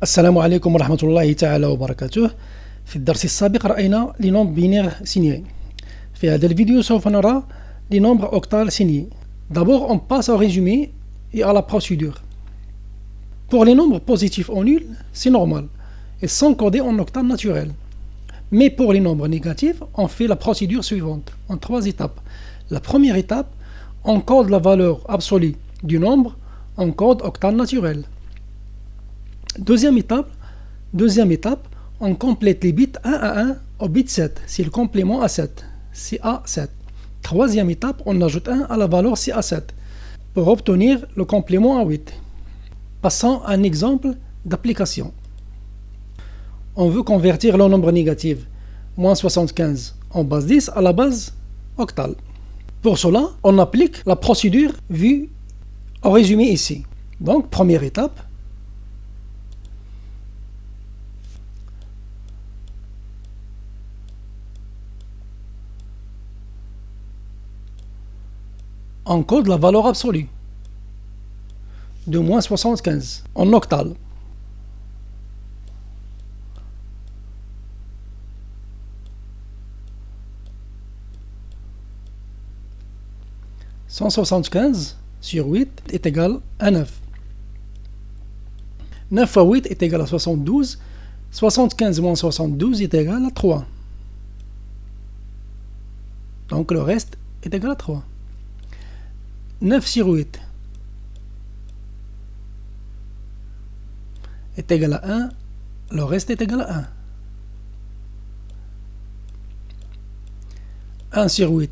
السلام عليكم ورحمة الله تعالى وبركاته. في الدرس السابق رأينا les nombres binaires signés. في هذا الفيديو سوف نرى les nombres octals signés. D'abord, on passe au résumé et à la procédure. Pour les nombres positifs ou nuls, c'est normal. Ils sont codés en octales naturels. Mais pour les nombres négatifs, on fait la procédure suivante, en 3 étapes. La première étape, on code la valeur absolue du nombre en code octal naturel. Deuxième étape, on complète les bits 1 à 1 au bit 7, c'est le complément à 7, CA7. Troisième étape, on ajoute 1 à la valeur CA7 pour obtenir le complément à 8. Passons à un exemple d'application. On veut convertir le nombre négatif, moins 75, en base 10 à la base octale. Pour cela, on applique la procédure vue au résumé ici. Donc, première étape, on code la valeur absolue de moins 75 en octale. « 175 sur 8 est égal à 9. 9 fois 8 est égal à 72. 75 moins 72 est égal à 3. Donc le reste est égal à 3. 9 sur 8 est égal à 1, le reste est égal à 1. 1 sur 8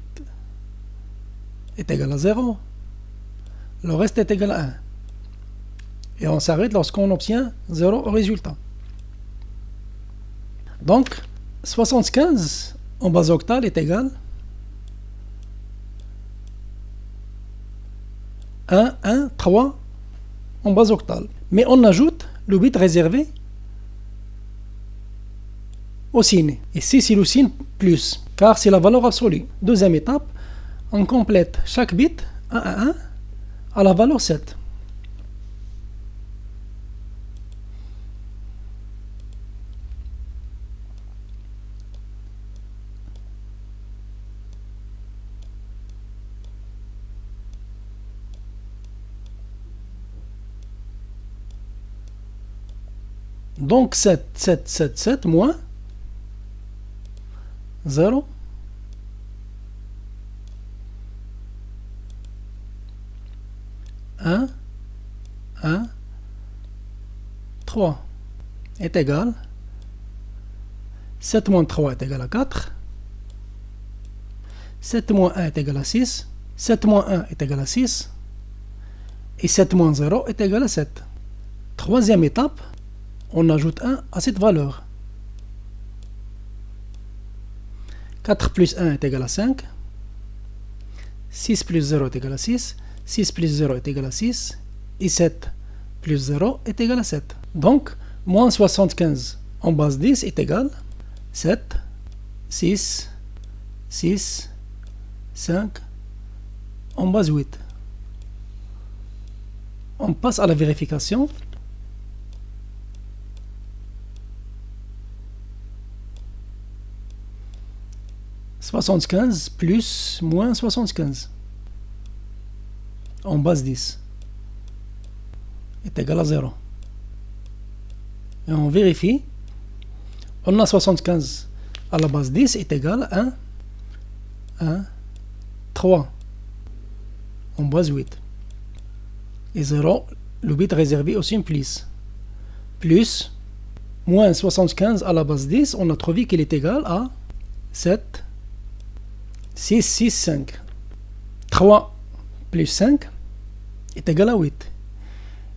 est égal à 0, le reste est égal à 1. Et on s'arrête lorsqu'on obtient 0 au résultat. Donc, 75 en base octale est égal 1, 1, 3 en base octale. Mais on ajoute le bit réservé au signe. Ici, c'est le signe plus, car c'est la valeur absolue. Deuxième étape, on complète chaque bit 1 à la valeur 7. Donc 7 moins 0 1 3 est égal 7 moins 3 est égal à 4. 7 moins 1 est égal à 6. 7 moins 1 est égal à 6. Et 7 moins 0 est égal à 7. Troisième étape, on ajoute 1 à cette valeur. 4 plus 1 est égal à 5. 6 plus 0 est égal à 6. 6 plus 0 est égal à 6. Et 7 plus 0 est égal à 7. Donc, moins 75 en base 10 est égal 7, 6, 6, 5 en base 8. On passe à la vérification. « 75 plus moins 75 en base 10 est égal à 0. » Et on vérifie. On a 75 à la base 10 est égal à 1, 3 en base 8. Et 0, le bit réservé au signe plus. Plus moins 75 à la base 10, on a trouvé qu'il est égal à 7, 6, 6, 5. 3 plus 5 est égal à 8.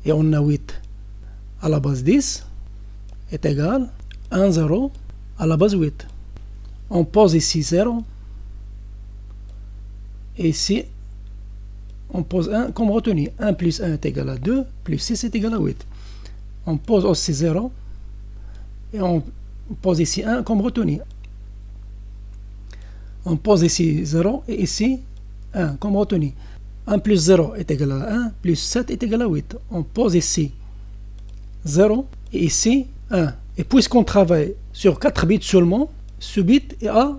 Et on a 8 à la base 10 est égal à 1, 0 à la base 8. On pose ici 0. Et ici, on pose 1 comme retenu. 1 plus 1 est égal à 2, plus 6 est égal à 8. On pose aussi 0. Et on pose ici 1 comme retenu. On pose ici 0 et ici 1 comme retenu. 1 plus 0 est égal à 1, plus 7 est égal à 8. On pose ici 0 et ici 1. Et puisqu'on travaille sur 4 bits seulement, ce bit est à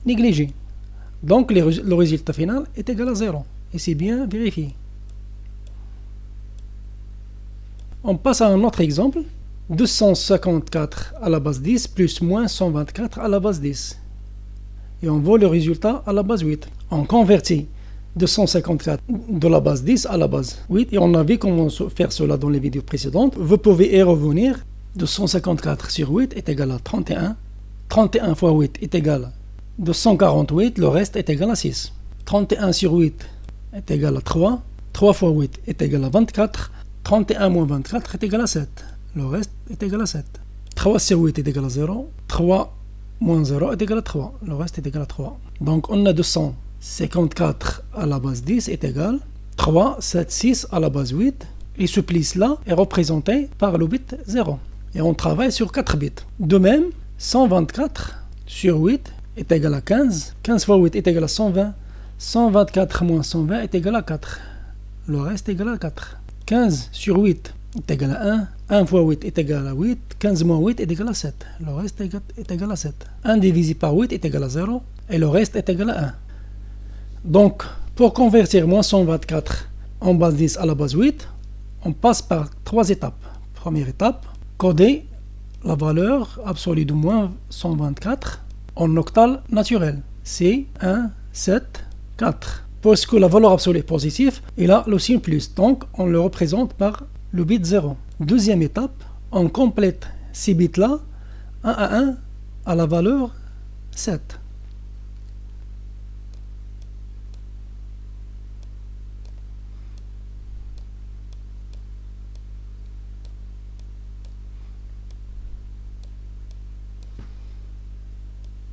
négliger. Donc le résultat final est égal à 0. Et c'est bien vérifié. On passe à un autre exemple. 254 à la base 10 plus moins 124 à la base 10. Et on voit le résultat à la base 8. On convertit 254 de la base 10 à la base 8. Et on a vu comment faire cela dans les vidéos précédentes. Vous pouvez y revenir. 254 sur 8 est égal à 31. 31 fois 8 est égal à 248. Le reste est égal à 6. 31 sur 8 est égal à 3. 3 fois 8 est égal à 24. 31 moins 24 est égal à 7. Le reste est égal à 7. 3 sur 8 est égal à 0. 3 moins 0 est égal à 3. Le reste est égal à 3. Donc on a 254 à la base 10 est égal 3, 7, 6 à la base 8. Et ce plis-là est représenté par le bit 0. Et on travaille sur 4 bits. De même, 124 sur 8 est égal à 15. 15 fois 8 est égal à 120. 124 moins 120 est égal à 4. Le reste est égal à 4. 15 sur 8 est égal à 1. 1 fois 8 est égal à 8. 15 moins 8 est égal à 7. Le reste est égal à 7. 1 divisé par 8 est égal à 0. Et le reste est égal à 1. Donc, pour convertir moins 124 en base 10 à la base 8, on passe par 3 étapes. Première étape, coder la valeur absolue de moins 124 en octal naturel. C'est 1, 7, 4. Puisque la valeur absolue est positive, il a le signe plus. Donc, on le représente par le bit 0. Deuxième étape, on complète ces bits-là 1 à 1 à la valeur 7.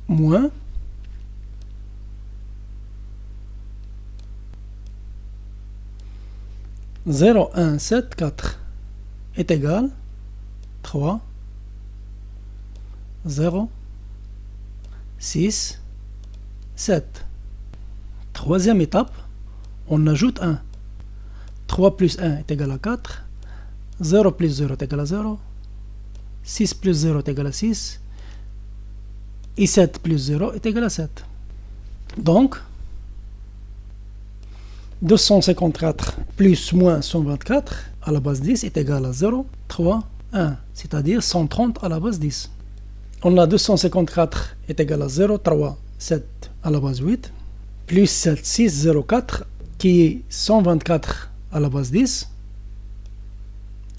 Moins 0, 1, 7, 4 est égal 3, 0, 6, 7. Troisième étape, on ajoute 1. 3 plus 1 est égal à 4. 0 plus 0 est égal à 0. 6 plus 0 est égal à 6. Et 7 plus 0 est égal à 7. Donc, 254 plus moins 124 à la base 10 est égal à 0, 3, 1. C'est-à-dire 130 à la base 10. On a 254 est égal à 0, 3, 7 à la base 8. Plus 7, 6, 0, 4 qui est 124 à la base 10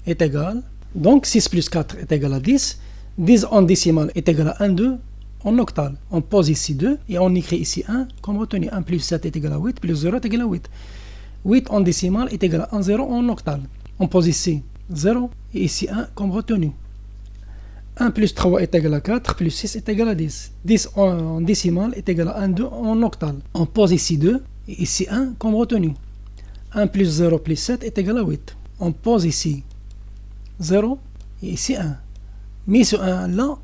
est égal. Donc 6 plus 4 est égal à 10. 10 en décimal est égal à 1, 2. En octal, on pose ici 2 et on écrit ici 1 comme retenu. 1 plus 7 est égal à 8, plus 0 est égal à 8. 8 en décimal est égal à 1, 0 en octal. On pose ici 0 et ici 1 comme retenu. 1 plus 3 est égal à 4, plus 6 est égal à 10. 10 en décimal est égal à 1, 2 en octal. On pose ici 2 et ici 1 comme retenu. 1 plus 0 plus 7 est égal à 8. On pose ici 0 et ici 1. Mais ce 1 là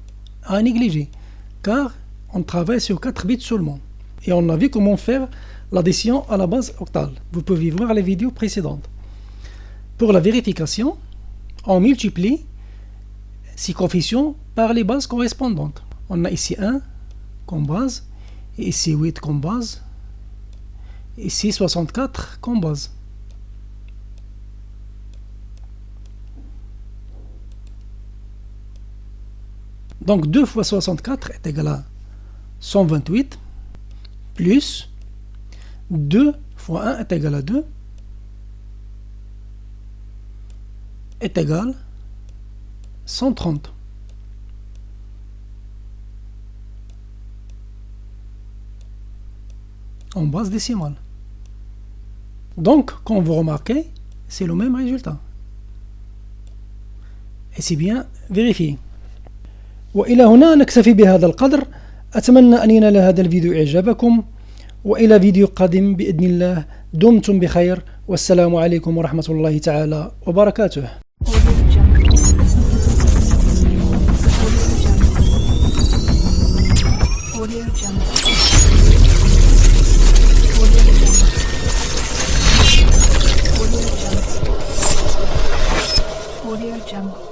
à négliger, car on travaille sur 4 bits seulement. Et on a vu comment faire l'addition à la base octale. Vous pouvez voir les vidéos précédentes. Pour la vérification, on multiplie ces coefficients par les bases correspondantes. On a ici 1 comme base, et ici 8 comme base, et ici 64 comme base. Donc 2 fois 64 est égal à 128, plus 2 fois 1 est égal à 2, est égal à 130. En base décimale. Donc, comme vous remarquez, c'est le même résultat. Et c'est bien vérifié. وإلى هنا نكتفي بهذا القدر. أتمنى أن ينال هذا الفيديو إعجابكم، وإلى فيديو قادم بإذن الله. دمتم بخير، والسلام عليكم ورحمة الله تعالى وبركاته. Audio Jungle.